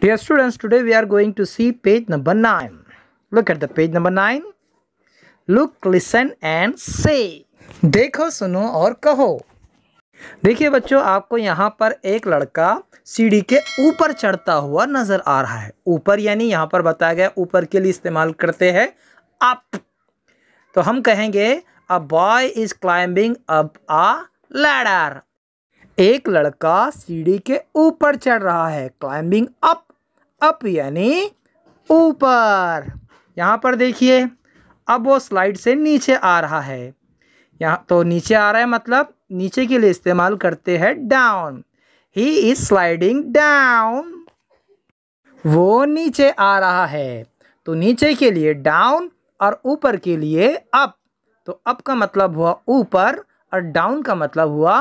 Dear students, today we are going to see page number 9. Look at the page number 9. Look, listen and say. देखो, सुनो और कहो। देखिए बच्चों, आपको यहाँ पर एक लड़का सीढ़ी के ऊपर चढ़ता हुआ नजर आ रहा है। ऊपर यानी यहाँ पर बताया गया ऊपर के लिए इस्तेमाल करते हैं अप। तो हम कहेंगे a boy is climbing up a ladder. एक लड़का सीढ़ी के ऊपर चढ़ रहा है। क्लाइंबिंग अप, अप यानी ऊपर। यहाँ पर देखिए, अब वो स्लाइड से नीचे आ रहा है। यहाँ तो नीचे आ रहा है मतलब नीचे के लिए इस्तेमाल करते हैं down. He is sliding down. वो नीचे आ रहा है तो नीचे के लिए डाउन और ऊपर के लिए अप। तो अप का मतलब हुआ ऊपर और डाउन का मतलब हुआ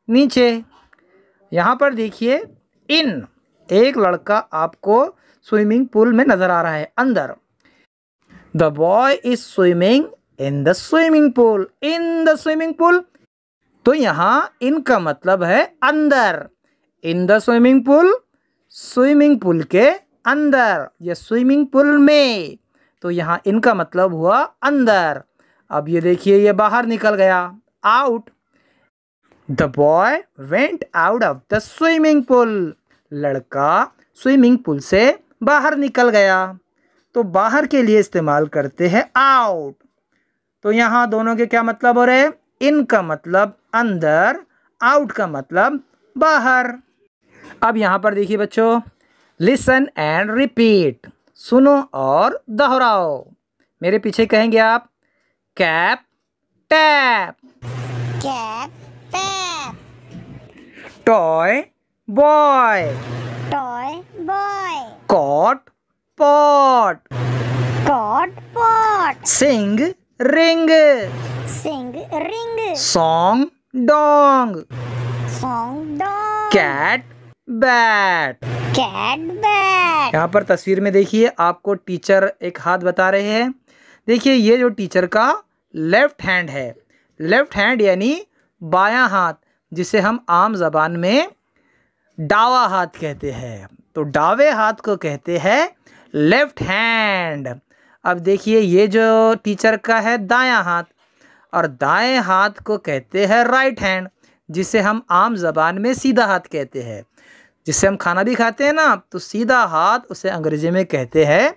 नीचे। यहाँ पर देखिए, इन एक लड़का आपको स्विमिंग पूल में नजर आ रहा है अंदर। The boy is swimming in the swimming pool. In the swimming pool, तो यहाँ इन का मतलब है अंदर। In the swimming pool, swimming pool के अंदर या स्विमिंग पूल में। तो यहाँ इनका मतलब हुआ अंदर। अब ये देखिए, ये बाहर निकल गया, out. The boy went out of the swimming pool. लड़का स्विमिंग पूल से बाहर निकल गया। तो बाहर के लिए इस्तेमाल करते हैं आउट। तो यहाँ दोनों के क्या मतलब हो रहे हैं? इन का मतलब अंदर, आउट का मतलब बाहर। अब यहाँ पर देखिए बच्चों, लिसन एंड रिपीट। सुनो और दोहराओ। मेरे पीछे कहेंगे आप cap tap, cap tap, toy boy, toy boy, cot pot, cot pot, sing ring, sing ring, song dong, song dog, cat bat. Cat bat. यहाँ पर तस्वीर में देखिए, आपको टीचर एक हाथ बता रहे हैं। देखिए, ये जो टीचर का लेफ्ट हैंड है। लेफ्ट हैंड यानी बायां हाथ, जिसे हम आम जबान में डावा हाथ कहते हैं। तो डावे हाथ को कहते हैं लेफ्ट हैंड। अब देखिए, ये जो टीचर का है दायां हाथ, और दाएं हाथ को कहते हैं राइट हैंड, जिसे हम आम जबान में सीधा हाथ कहते हैं। जिससे हम खाना भी खाते हैं ना, तो सीधा हाथ उसे अंग्रेजी में कहते हैं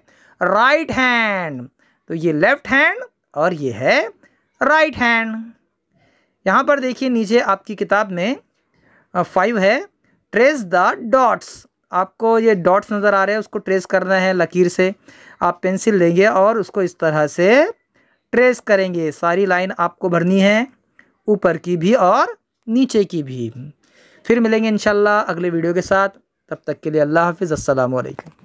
राइट हैंड। तो ये लेफ्ट हैंड और ये है राइट हैंड। यहाँ पर देखिए, नीचे आपकी किताब में 5 है, ट्रेस द डॉट्स। आपको ये डॉट्स नज़र आ रहे हैं, उसको ट्रेस करना है लकीर से। आप पेंसिल लेंगे और उसको इस तरह से ट्रेस करेंगे। सारी लाइन आपको भरनी है, ऊपर की भी और नीचे की भी। फिर मिलेंगे इंशाल्लाह अगले वीडियो के साथ। तब तक के लिए अल्लाह हाफिज़, अस्सलामु अलैकुम।